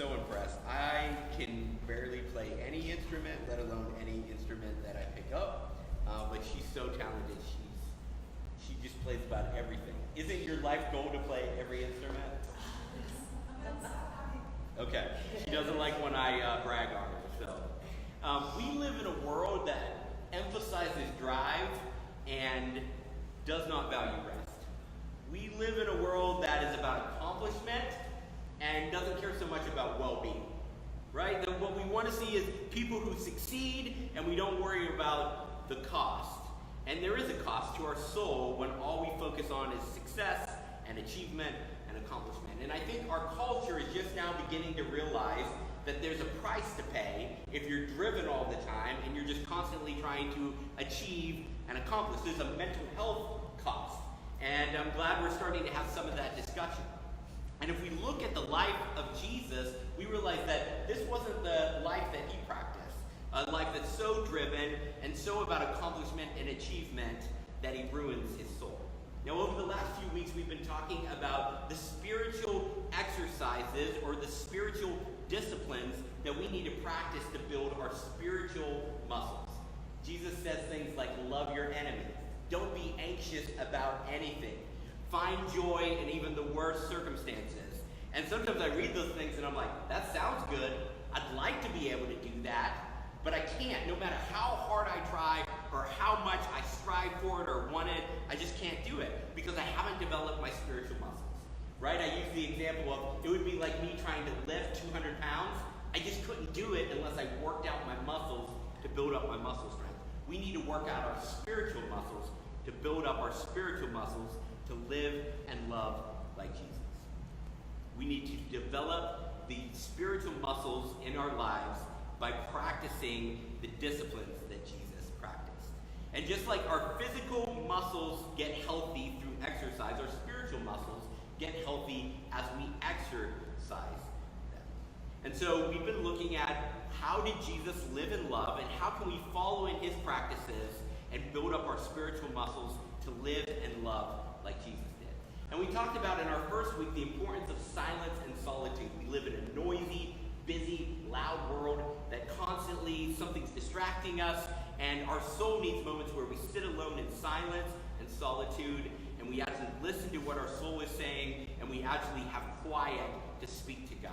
so impressed. I can barely play any instrument, let alone any instrument that I pick up. But she's so talented. She just plays about everything. Isn't your life goal to play every instrument? Okay. She doesn't like when I brag on her. So we live in a world that emphasizes drive and does not value rest. We live in a world that is about accomplishment and doesn't care so much about well-being, right? What we want to see is people who succeed, and we don't worry about the cost. And there is a cost to our soul when all we focus on is success and achievement and accomplishment. And I think our culture is just now beginning to realize that there's a price to pay if you're driven all the time and you're just constantly trying to achieve and accomplish. There's a mental health cost. And I'm glad we're starting to have some of that discussion. And if we look at the life of Jesus, we realize that this wasn't the life that he practiced. A life that's so driven and so about accomplishment and achievement that he ruins his soul. Now, over the last few weeks, we've been talking about the spiritual exercises or the spiritual disciplines that we need to practice to build our spiritual muscles. Jesus says things like, love your enemies. Don't be anxious about anything. Find joy in even the worst circumstances. And sometimes I read those things and I'm like, that sounds good. I'd like to be able to do that, but I can't. No matter how hard I try or how much I strive for it or want it, I just can't do it because I haven't developed my spiritual muscles, right? I use the example of, it would be like me trying to lift 200 pounds. I just couldn't do it unless I worked out my muscles to build up my muscle strength. We need to work out our spiritual muscles to build up our spiritual muscles to live and love like Jesus. We need to develop the spiritual muscles in our lives by practicing the disciplines that Jesus practiced. And just like our physical muscles get healthy through exercise, our spiritual muscles get healthy as we exercise them. And so we've been looking at how did Jesus live in love and how can we follow in his practices and build up our spiritual muscles to live and love like Jesus did. And we talked about in our first week the importance of silence and solitude. We live in a noisy, busy, loud world that constantly something's distracting us, and our soul needs moments where we sit alone in silence and solitude, and we actually listen to what our soul is saying, and we actually have quiet to speak to God.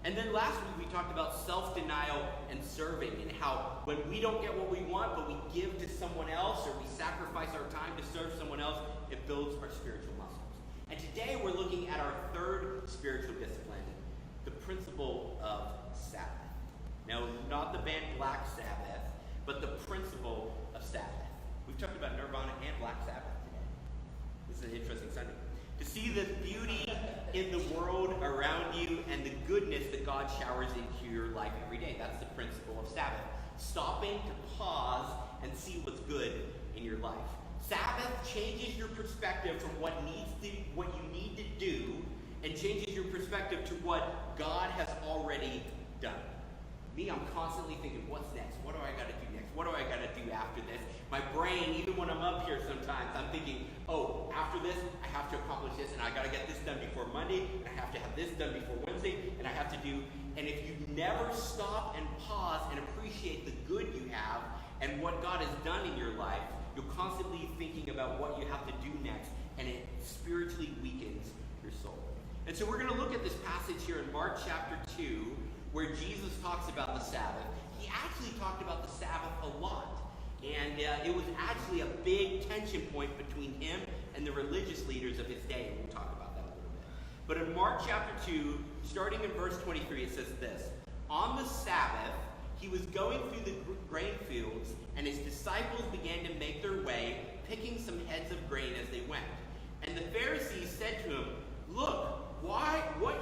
And then last week we talked about self-denial and serving, and how when we don't get what we want, but we give to someone else, or we sacrifice our time to serve someone else, it builds our spiritual muscles. And today we're looking at our third spiritual discipline, the principle of Sabbath. Now, not the band Black Sabbath, but the principle of Sabbath. We've talked about Nirvana and Black Sabbath today. This is an interesting Sunday. To see the beauty in the world around you and the goodness that God showers into your life every day. That's the principle of Sabbath. Stopping to pause and see what's good in your life. Sabbath changes your perspective from what you need to do, and changes your perspective to what God has already done. Me, I'm constantly thinking, what's next? What do I got to do next? What do I got to do after this? My brain, even when I'm up here sometimes, I'm thinking, oh, after this, I have to accomplish this, and I got to get this done before Monday, and I have to have this done before Wednesday, and I have to do, and if you never stop and pause and appreciate the good you have and what God has done in your life, you're constantly thinking about what you have to do next, and it spiritually weakens your soul. And so we're going to look at this passage here in Mark chapter 2, where Jesus talks about the Sabbath. He actually talked about the Sabbath a lot. And it was actually a big tension point between him and the religious leaders of his day. And we'll talk about that a little bit. But in Mark chapter 2, starting in verse 23, it says this. On the Sabbath, he was going through the grain fields, and his disciples began to make their way, picking some heads of grain as they went. And the Pharisees said to him, look, why are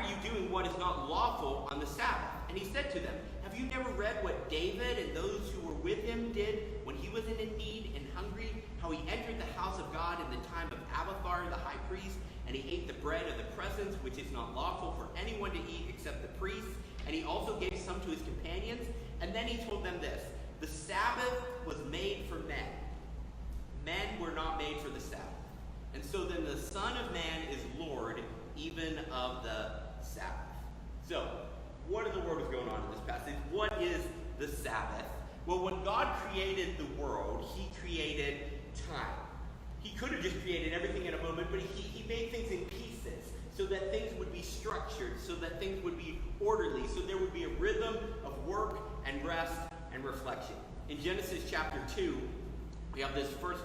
you doing what is not lawful on the Sabbath? And he said to them, have you never read what David and those who were with him did when he was in need and hungry? How he entered the house of God in the time of Abiathar the high priest, and he ate the bread of the presence, which is not lawful for anyone to eat except the priests. And he also gave some to his companions. And then he told them this, the Sabbath was made for men. Men were not made for the Sabbath. And so then the Son of Man is Lord even of the Sabbath. So, what in the world is going on in this passage? What is the Sabbath? Well, when God created the world, he created time. He could have just created everything in a moment, but he made things in pieces so that things would be structured, so that things would be orderly, so there would be a rhythm of work and rest and reflection. In Genesis chapter 2, we have this first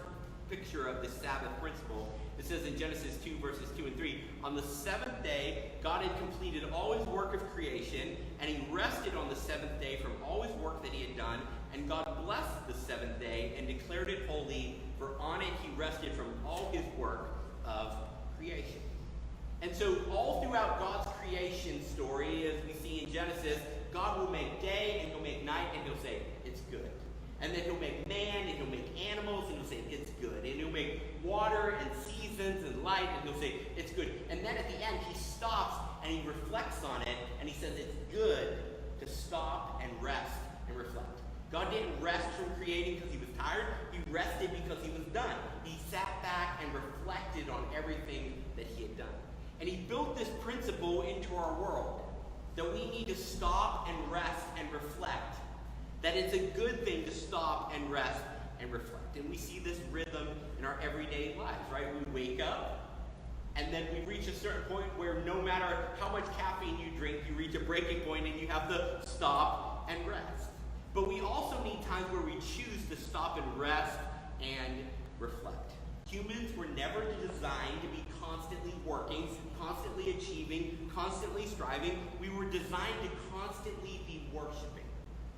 picture of the Sabbath principle. It says in Genesis 2, verses 2 and 3, on the seventh day, God had completed all his work of creation, and he rested on the seventh day from all his work that he had done, and God blessed the seventh day and declared it holy, for on it he rested from all his work of creation. And so all throughout God's creation story, as we see in Genesis, God will make day and he'll make night, and he'll say, it's good. And then he'll make man, and he'll make animals, and he'll say, it's good. And he'll make water and seasons and light, and he'll say, it's good. And then at the end, he stops and he reflects on it, and he says it's good to stop and rest and reflect. God didn't rest from creating because he was tired. He rested because he was done. He sat back and reflected on everything that he had done. And he built this principle into our world, that we need to stop and rest and reflect. That it's a good thing to stop and rest and reflect. And we see this rhythm in our everyday lives, right? We wake up, and then we reach a certain point where no matter how much caffeine you drink, you reach a breaking point and you have to stop and rest. But we also need times where we choose to stop and rest and reflect. Humans were never designed to be constantly working, constantly achieving, constantly striving. We were designed to constantly be worshiping.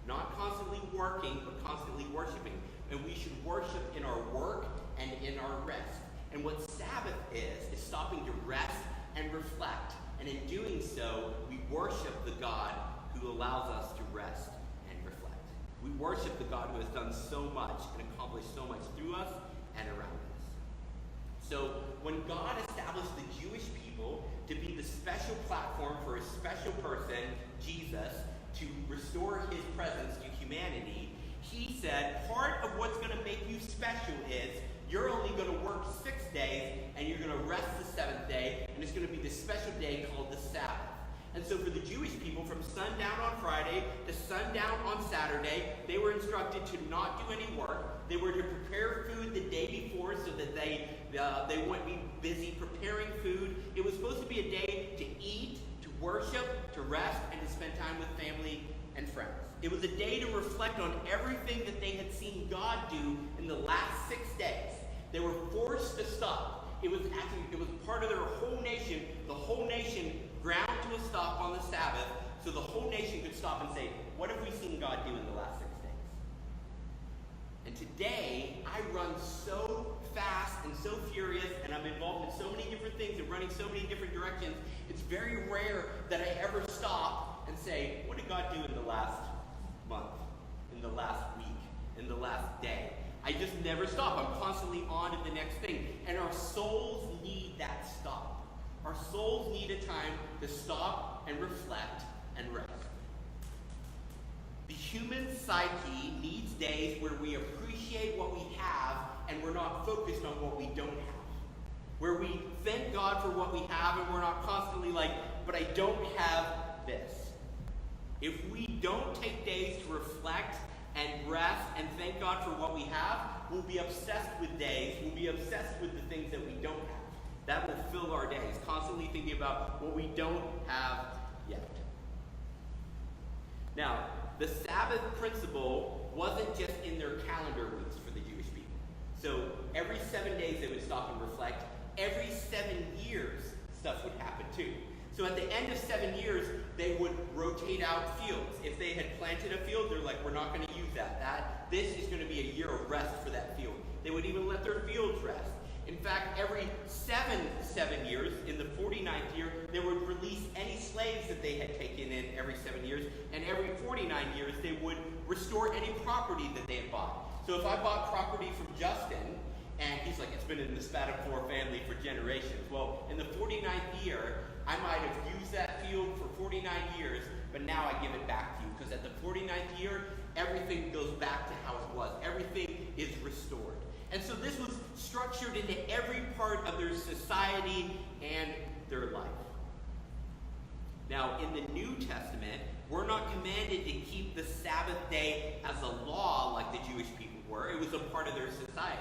Not constantly working, but constantly worshiping. And we should worship in our work and in our rest. And what Sabbath is stopping to rest and reflect. And in doing so, we worship the God who allows us to rest and reflect. We worship the God who has done so much and accomplished so much through us and around us. So when God established the Jewish people to be the special platform for a special person, Jesus, to restore his presence to humanity, he said part of what's going to make you special is you're only going to work 6 days and you're going to rest the seventh day, and it's going to be this special day called the Sabbath. And so for the Jewish people, from sundown on Friday to sundown on Saturday, they were instructed to not do any work. They were to prepare food the day before so that they wouldn't be busy preparing food. It was supposed to be a day to eat, to worship, to rest, and to spend time with family and friends. It was a day to reflect on everything that they had seen God do in the last 6 days. They were forced to stop. It was part of their whole nation. The whole nation ground to a stop on the Sabbath so the whole nation could stop and say, what have we seen God do in the last 6 days? And today, I run so fast and so furious, and I'm involved in so many different things and running so many different directions, it's very rare that I ever stop and say, what did God do in the last month, in the last week, in the last day? I just never stop. I'm constantly on to the next thing. And our souls need that stop. Our souls need a time to stop and reflect and rest. The human psyche needs days where we appreciate what we have and we're not focused on what we don't have. Where we thank God for what we have and we're not constantly like, but I don't have this. If we don't take days to reflect and rest and thank God for what we have, we'll be obsessed with days. We'll be obsessed with the things that we don't have. That will fill our days, constantly thinking about what we don't have yet. Now, the Sabbath principle wasn't just in their calendar weeks for the Jewish people. So every 7 days they would stop and reflect. Every 7 years, stuff would happen too. So at the end of 7 years, they would rotate out fields. If they had planted a field, they're like, we're not going to use that. This is going to be a year of rest for that field. They would even let their fields rest. In fact, every seven years, in the 49th year, they would release any slaves that they had taken in every 7 years. And every 49 years, they would restore any property that they had bought. So if I bought property from Justin, and he's like, it's been in the Spatafore family for generations. Well, in the 49th year, I might have used that field for 49 years, but now I give it back to you. Because at the 49th year, everything goes back to how it was. Everything is restored. And so this was structured into every part of their society and their life. Now, in the New Testament, we're not commanded to keep the Sabbath day as a law like the Jewish people were. It was a part of their society.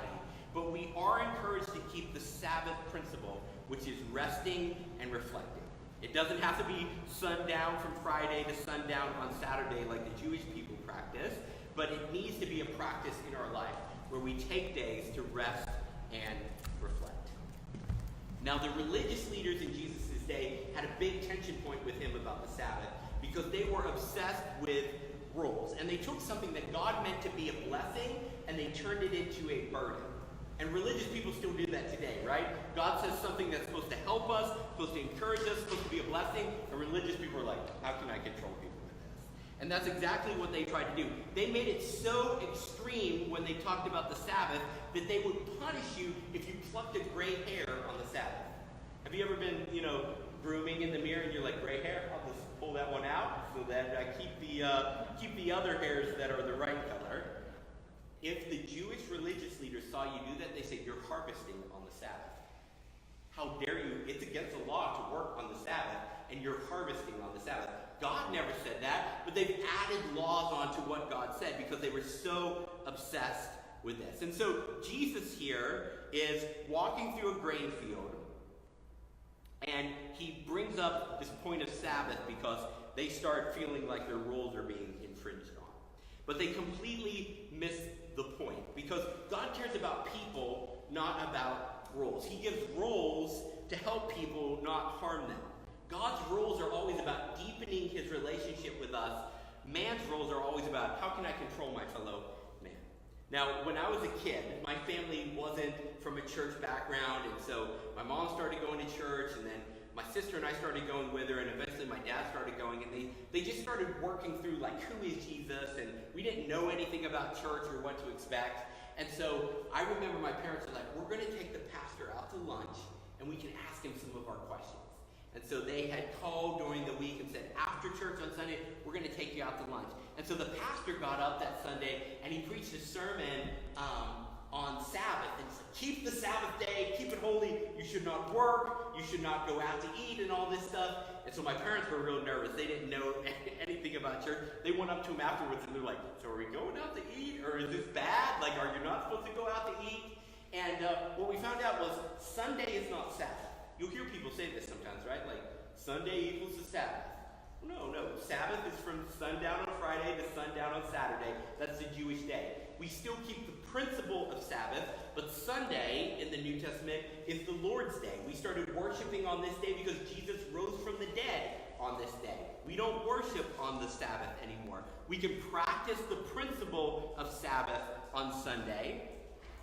But we are encouraged to keep the Sabbath principle, which is resting and reflecting. It doesn't have to be sundown from Friday to sundown on Saturday like the Jewish people practice, but it needs to be a practice in our life where we take days to rest and reflect. Now, the religious leaders in Jesus' day had a big tension point with him about the Sabbath because they were obsessed with rules. And they took something that God meant to be a blessing and they turned it into a burden. And religious people still do that today, right? God says something that's supposed to help us, supposed to encourage us, supposed to be a blessing, and religious people are like, how can I control people with this? And that's exactly what they tried to do. They made it so extreme when they talked about the Sabbath that they would punish you if you plucked a gray hair on the Sabbath. Have you ever been, grooming in the mirror and you're like, gray hair? I'll just pull that one out so that I keep the other hairs that are the right color. If the Jewish religious leaders saw you do that, they say, you're harvesting on the Sabbath. How dare you? It's against the law to work on the Sabbath, and you're harvesting on the Sabbath. God never said that, but they've added laws onto what God said because they were so obsessed with this. And so Jesus here is walking through a grain field, and he brings up this point of Sabbath because they start feeling like their rules are being infringed on. But they completely miss the point because God cares about people, not about rules. He gives rules to help people, not harm them. God's rules are always about deepening his relationship with us. Man's rules are always about how can I control my fellow man. Now, when I was a kid, my family wasn't from a church background, and so my mom started going to church, and then my sister and I started going with her, and eventually my dad started going, and they just started working through, like, who is Jesus? And we didn't know anything about church or what to expect. And so I remember my parents were like, we're going to take the pastor out to lunch, and we can ask him some of our questions. And so they had called during the week and said, after church on Sunday, we're going to take you out to lunch. And so the pastor got up that Sunday, and he preached a sermon on Sabbath. And he said, keep the Sabbath day, keep it holy. You should not work. You should not go out to eat and all this stuff. And so my parents were real nervous. They didn't know anything about church. They went up to him afterwards, and they're like, so are we going out to eat? Or is this bad? Like, are you not supposed to go out to eat? And what we found out was Sunday is not Sabbath. You'll hear people say this sometimes, right? Like, Sunday equals the Sabbath. No. Sabbath is from sundown on Friday to sundown on Saturday. That's the Jewish day. We still keep the principle of Sabbath, but Sunday in the New Testament is the Lord's Day. We started worshiping on this day because Jesus rose from the dead on this day. We don't worship on the Sabbath anymore. We can practice the principle of Sabbath on Sunday.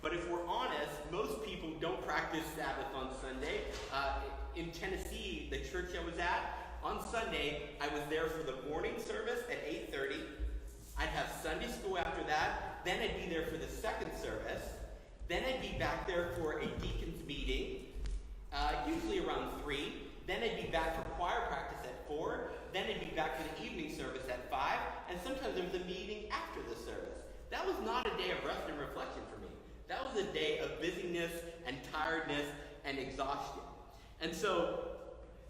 But if we're honest, most people don't practice Sabbath on Sunday. In Tennessee, the church I was at, on Sunday, I was there for the morning service at 8:30. I'd have Sunday school after that. Then I'd be there for the second service. Then I'd be back there for a deacon's meeting, usually around 3. Then I'd be back for choir practice at 4. Then I'd be back for the evening service at 5. And sometimes there was a meeting after the service. That was not a day of rest and reflection for me. That was a day of busyness and tiredness and exhaustion. And so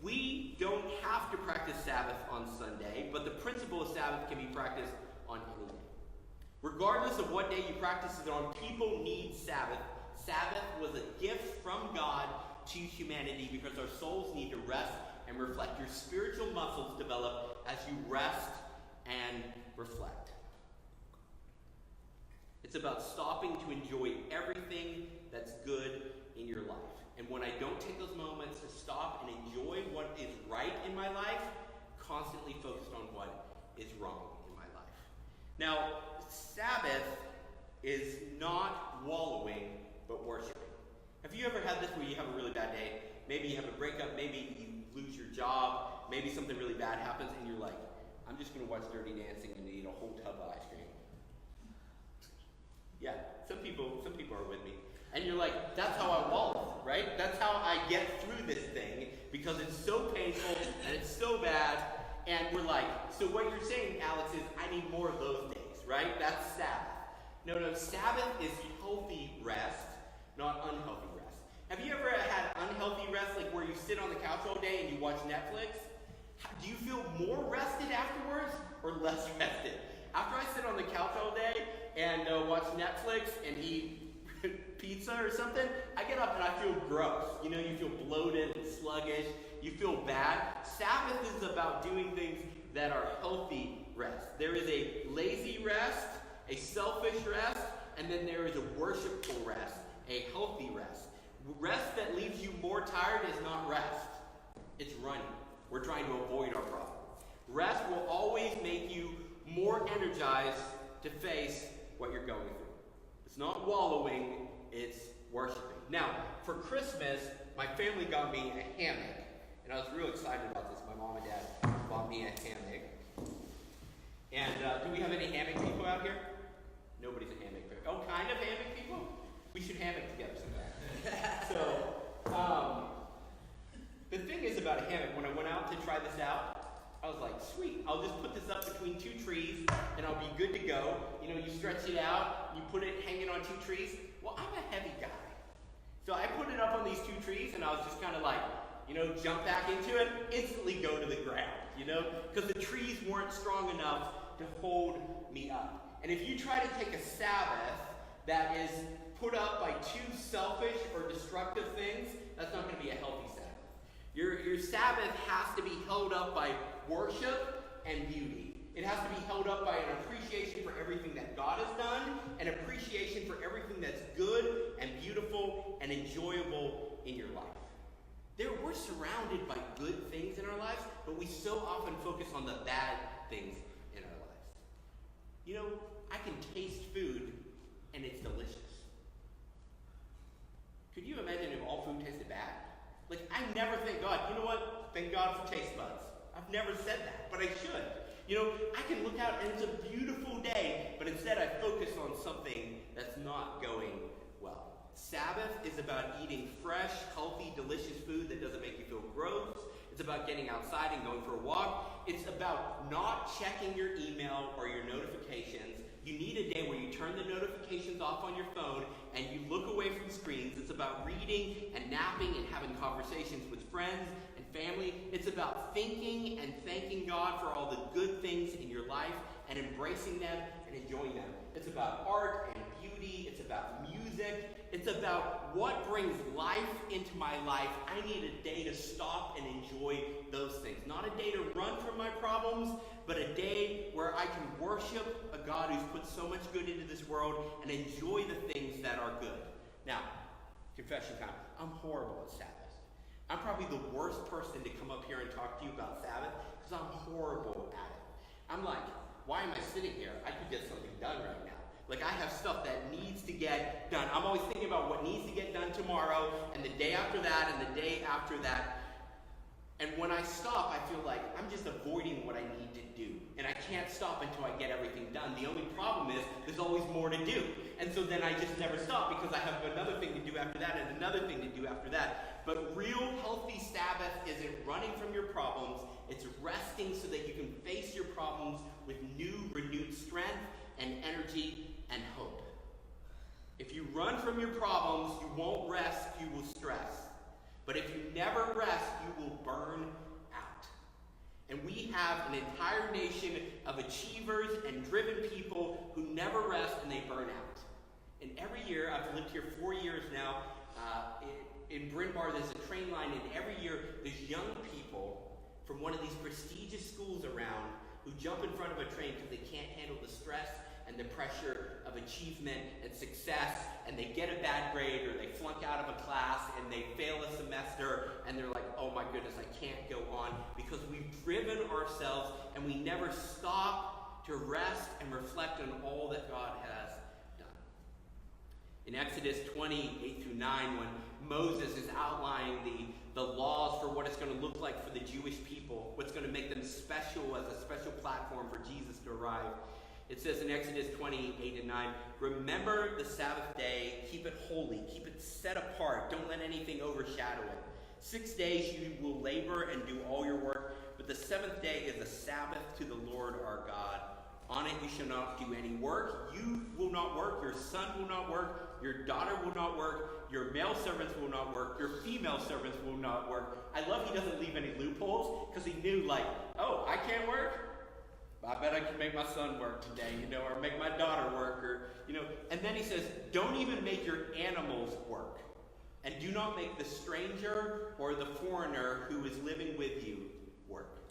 we don't have to practice Sabbath on Sunday, but the principle of Sabbath can be practiced on any day. Regardless of what day you practice it on, people need Sabbath. Sabbath was a gift from God to humanity because our souls need to rest and reflect. Your spiritual muscles develop as you rest and reflect. It's about stopping to enjoy everything that's good in your life. And when I don't take those moments to stop and enjoy what is right in my life, constantly focused on what is wrong in my life. Now, Sabbath is not wallowing, but worshiping. Have you ever had this where you have a really bad day? Maybe you have a breakup, maybe you lose your job, maybe something really bad happens, and you're like, I'm just going to watch Dirty Dancing and eat a whole tub of ice cream. Yeah, some people are with me. And you're like, that's how I wallow, right? That's how I get through this thing because it's so painful and it's so bad. And we're like, so what you're saying, Alex, is I need more of those days, right? That's Sabbath. No, Sabbath is healthy rest, not unhealthy rest. Have you ever had unhealthy rest, like where you sit on the couch all day and you watch Netflix? Do you feel more rested afterwards or less rested? After I sit on the couch all day and watch Netflix and eat pizza or something, I get up and I feel gross. You know, you feel bloated and sluggish. You feel bad. Sabbath is about doing things that are healthy rest. There is a lazy rest, a selfish rest, and then there is a worshipful rest, a healthy rest. Rest that leaves you more tired is not rest. It's running. We're trying to avoid our problem. Rest will always make you more energized to face what you're going through. It's not wallowing, it's worshiping. Now, for Christmas, my family got me a hammock. And I was real excited about this. My mom and dad bought me a hammock. And do we have any hammock people out here? Nobody's a hammock people. Oh, kind of hammock people? We should hammock together sometime. So, the thing is about a hammock, when I went out to try this out, I was like, sweet, I'll just put this up between two trees and I'll be good to go. You know, you stretch it out, you put it hanging on two trees. Well, I'm a heavy guy. So I put it up on these two trees and I was just kind of like, you know, jump back into it, instantly go to the ground, you know, because the trees weren't strong enough to hold me up. And if you try to take a Sabbath that is put up by two selfish or destructive things, that's not going to be a healthy Sabbath. Your Sabbath has to be held up by worship and beauty. It has to be held up by an appreciation for everything that God has done, an appreciation for everything that's good and beautiful and enjoyable in your life. We're surrounded by good things in our lives, but we so often focus on the bad things in our lives. You know, I can taste food and it's delicious. Could you imagine if all food tasted bad? Like, I never thank God. You know what? Thank God for taste buds. I've never said that, but I should. You know, I can look out and it's a beautiful day, but instead I focus on something that's not going well. Sabbath is about eating fresh, healthy, delicious food that doesn't make you feel gross. It's about getting outside and going for a walk. It's about not checking your email or your notifications. You need a day where you turn the notifications off on your phone and you look away from screens. It's about reading and napping and having conversations with friends and family. It's about thinking and thanking God for all the good things in your life and embracing them and enjoying them. It's about art and beauty. It's about music. It's about what brings life into my life. I need a day to stop and enjoy those things. Not a day to run from my problems, but a day where I can worship a God who's put so much good into this world and enjoy the things that are good. Now, confession time. I'm horrible at Sabbath. I'm probably the worst person to come up here and talk to you about Sabbath because I'm horrible at it. I'm like, why am I sitting here? I could get something done right now. Like, I have stuff that needs to get done. I'm always thinking about what needs to get done tomorrow, and the day after that, and the day after that. And when I stop, I feel like I'm just avoiding what I need to do. And I can't stop until I get everything done. The only problem is there's always more to do. And so then I just never stop because I have another thing to do after that and another thing to do after that. But real healthy Sabbath isn't running from your problems. It's resting so that you can face your problems with new, renewed strength and energy and hope. If you run from your problems, you won't rest, you will stress. But if you never rest, you will burn out. And we have an entire nation of achievers and driven people who never rest and they burn out. And every year, I've lived here 4 years now, in Bryn Mawr there's a train line, and every year there's young people from one of these prestigious schools around who jump in front of a train because they can't handle the stress and the pressure of achievement and success, and they get a bad grade or they flunk out of a class and they fail a semester and they're like, oh my goodness, I can't go on, because we've driven ourselves and we never stop to rest and reflect on all that God has done. In Exodus 20, 8-9, when Moses is outlining the laws for what it's going to look like for the Jewish people, what's going to make them special as a special platform for Jesus to arrive, it says in Exodus 20, 8-9, remember the Sabbath day, keep it holy, keep it set apart, don't let anything overshadow it. 6 days you will labor and do all your work, but the seventh day is a Sabbath to the Lord our God. On it you shall not do any work, you will not work, your son will not work, your daughter will not work, your male servants will not work, your female servants will not work. I love he doesn't leave any loopholes, because he knew, like, oh, I can't work? I bet I can make my son work today, or make my daughter work, And then he says, don't even make your animals work. And do not make the stranger or the foreigner who is living with you work.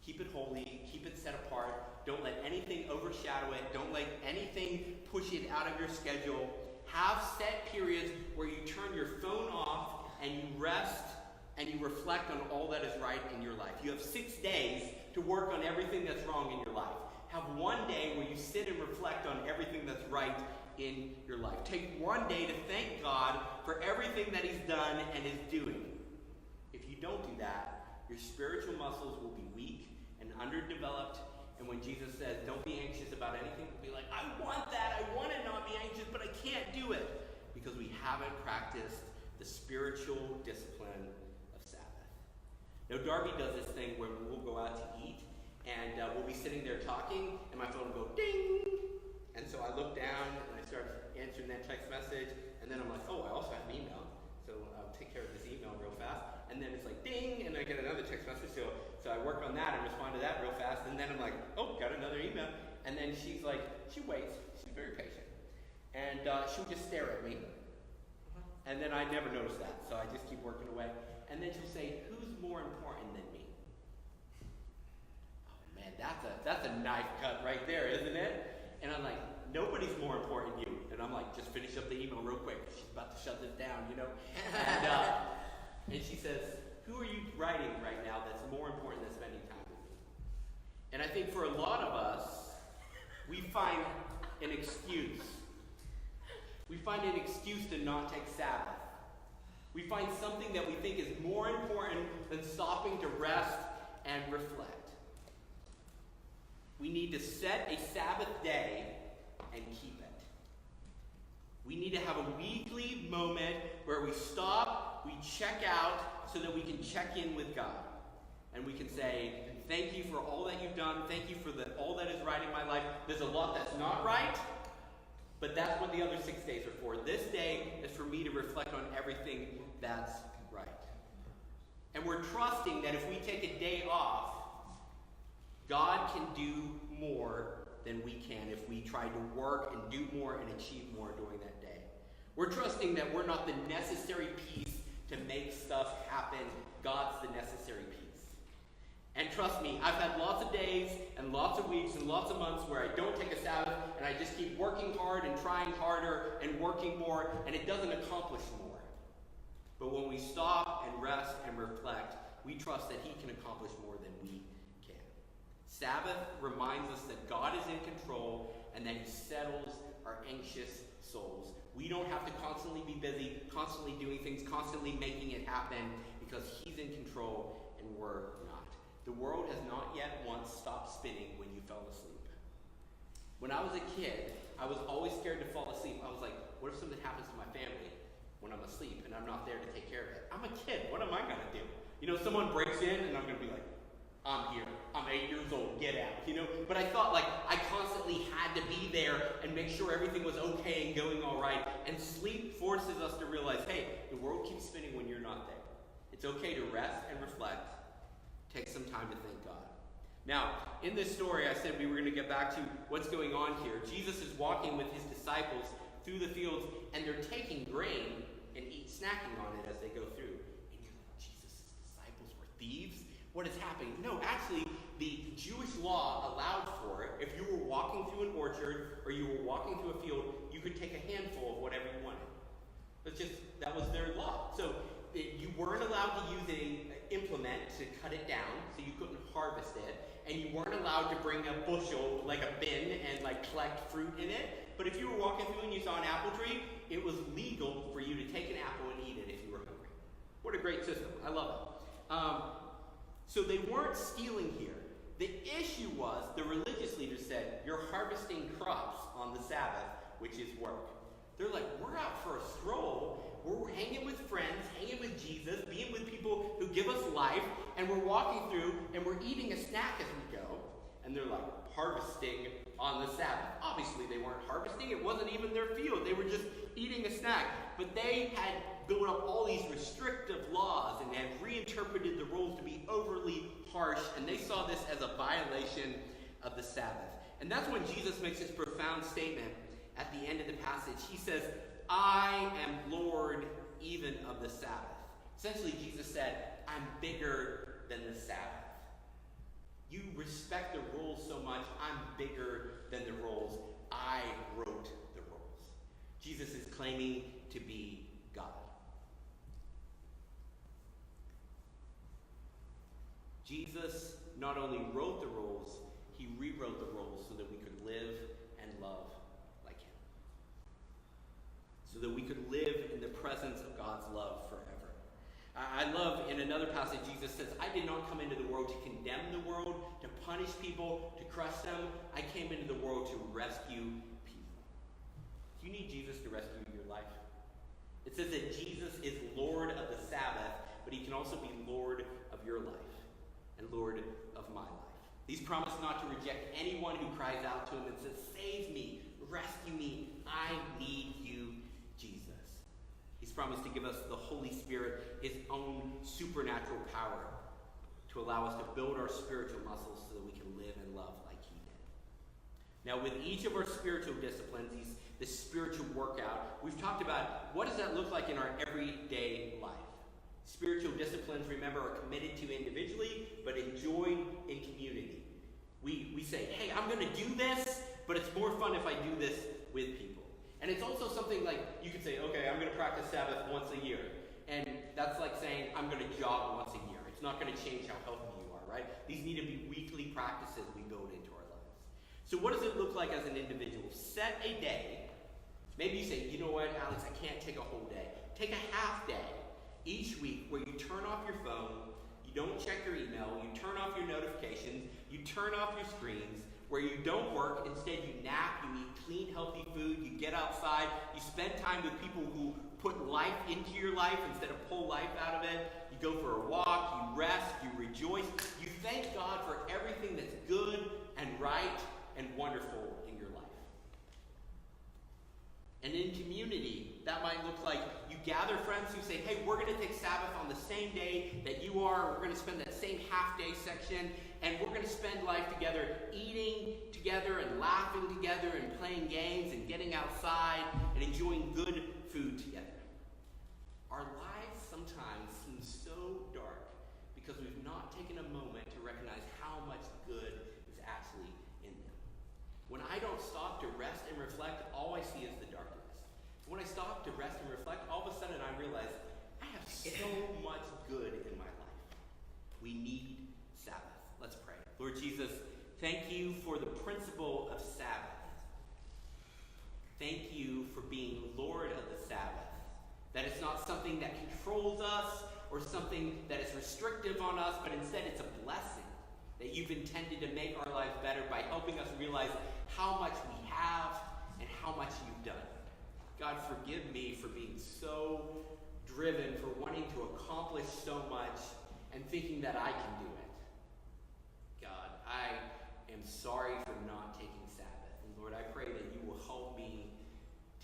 Keep it holy, keep it set apart. Don't let anything overshadow it. Don't let anything push it out of your schedule. Have set periods where you turn your phone off and you rest and you reflect on all that is right in your life. You have 6 days to work on everything that's wrong in your life. Have one day where you sit and reflect on everything that's right in your life. Take one day to thank God for everything that he's done and is doing. If you don't do that, your spiritual muscles will be weak and underdeveloped. And when Jesus says, don't be anxious about anything, be like, I want that. I want to not be anxious, but I can't do it. Because we haven't practiced the spiritual discipline of Sabbath. Now, Darby does this thing where we'll go out to eat, and we'll be sitting there talking, and my phone will go ding. And so I look down, and I start answering that text message, and then I'm like, oh, I also have an email. So I'll take care of this email real fast. And then it's like, ding, and I get another text message. So I work on that and respond to that real fast. And then I'm like, oh, got another email. And then she's like, she waits. She's very patient. And she'll just stare at me. And then I never notice that. So I just keep working away. And then she'll say, who's more important than me? Oh, man, that's a knife cut right there, isn't it? And I'm like, nobody's more important than you. And I'm like, just finish up the email real quick. She's about to shut this down, And she says, who are you writing right now that's more important than spending time with me? And I think for a lot of us, we find an excuse. We find an excuse to not take Sabbath. We find something that we think is more important than stopping to rest and reflect. We need to set a Sabbath day and keep it. We need to have a weekly moment where we stop, we check out, so that we can check in with God. And we can say, thank you for all that you've done. Thank you for all that is right in my life. There's a lot that's not right, but that's what the other 6 days are for. This day is for me to reflect on everything that's right. And we're trusting that if we take a day off, God can do more than we can if we try to work and do more and achieve more during that day. We're trusting that we're not the necessary piece to make stuff happen. God's the necessary piece. And trust me, I've had lots of days and lots of weeks and lots of months where I don't take a Sabbath and I just keep working hard and trying harder and working more, and it doesn't accomplish more. But when we stop and rest and reflect, we trust that he can accomplish more than we can. Sabbath reminds us that God is in control and that he settles our anxious souls. We don't have to constantly be busy, constantly doing things, constantly making it happen, because he's in control and we're not. The world has not yet once stopped spinning when you fell asleep. When I was a kid, I was always scared to fall asleep. I was like, what if something happens to my family when I'm asleep and I'm not there to take care of it? I'm a kid. What am I going to do? Someone breaks in and I'm going to be like, I'm here. I'm 8 years old. Get out. But I thought I constantly had to be there and make sure everything was okay and going all right. And sleep forces us to realize, hey, the world keeps spinning when you're not there. It's okay to rest and reflect. Take some time to thank God. Now, in this story, I said we were going to get back to what's going on here. Jesus is walking with his disciples through the fields, and they're taking grain and snacking on it as they go through. And you're like, Jesus' disciples were thieves? What is happening? No, actually, the Jewish law allowed for it. If you were walking through an orchard or you were walking through a field, you could take a handful of whatever you wanted. That was their law. So you weren't allowed to use an implement to cut it down, so you couldn't harvest it. And you weren't allowed to bring a bushel, like a bin, and collect fruit in it. But if you were walking through and you saw an apple tree, it was legal for you to take an apple and eat it if you were hungry. What a great system. I love it. So they weren't stealing here. The issue was the religious leaders said, you're harvesting crops on the Sabbath, which is work. They're like, we're out for a stroll. We're hanging with friends, hanging with Jesus, being with people who give us life, and we're walking through and we're eating a snack as we go. And they're like, harvesting on the Sabbath. Obviously, they weren't harvesting. It wasn't even their field. They were just eating a snack. But they had built up all these restrictive laws and had reinterpreted the rules to be overly harsh, and they saw this as a violation of the Sabbath. And that's when Jesus makes this profound statement at the end of the passage. He says, I am Lord even of the Sabbath. Essentially, Jesus said, I'm bigger than the Sabbath. You respect the rules so much, I'm bigger than the rules. I wrote the rules. Jesus is claiming to be God. Jesus not only wrote the rules, he rewrote the rules so that we could live and love like him. So that we could live in the presence of God's love forever. I love in another passage, Jesus says, I did not come into the world to condemn the world, to punish people, to crush them. I came into the world to rescue people. Do you need Jesus to rescue your life? It says that Jesus is Lord of the Sabbath, but he can also be Lord of your life and Lord of my life. He's promised not to reject anyone who cries out to him and says, save me, rescue me, I need you, Jesus. He's promised to give us the Holy Spirit, his own supernatural power, to allow us to build our spiritual muscles so that we can live and love like he did. Now, with each of our spiritual disciplines, this spiritual workout, we've talked about what does that look like in our everyday life. Spiritual disciplines, remember, are committed to individually, but enjoyed in community. We say, hey, I'm going to do this, but it's more fun if I do this with people. And it's also something like, you could say, okay, I'm going to practice Sabbath once a year. And that's like saying, I'm going to jog once a year. It's not going to change how healthy you are, right? These need to be weekly practices we build into our lives. So what does it look like as an individual? Set a day. Maybe you say, you know what, Alex, I can't take a whole day. Take a half day each week where you turn off your phone, you don't check your email, you turn off your notifications, you turn off your screens, where you don't work, instead you nap, you eat clean, healthy food, you get outside, you spend time with people who put life into your life instead of pull life out of it, you go for a walk, you rest, you rejoice, you thank God for everything that's good and right and wonderful in your life. And in community, that might look like you gather friends who say, hey, we're going to take Sabbath on the same day that you are. We're going to spend that same half-day section, and we're going to spend life together, eating together and laughing together and playing games and getting outside and enjoying good food together. Our lives sometimes seem so dark because we've not taken a moment to recognize how much good is actually in them. When I don't stop to rest and reflect, all I see is the darkness. When I stop to rest and reflect, all of a sudden I realize I have so much good in my life. We need Sabbath. Let's pray. Lord Jesus, thank you for the principle of Sabbath. Thank you for being Lord of the Sabbath. That it's not something that controls us or something that is restrictive on us, but instead it's a blessing that you've intended to make our lives better by helping us realize how much we have and how much you've done. God, forgive me for being so driven, for wanting to accomplish so much and thinking that I can do it. God, I am sorry for not taking Sabbath. And Lord, I pray that you will help me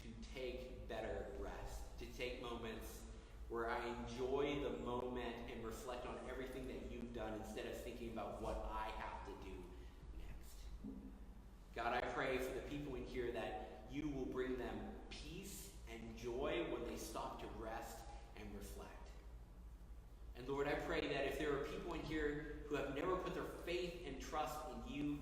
to take better rest, to take moments where I enjoy the moment and reflect on everything that you've done instead of thinking about what I have to do next. God, I pray for the people in here that you will bring them peace and joy when they stop to rest and reflect. And Lord, I pray that if there are people in here who have never put their faith and trust in you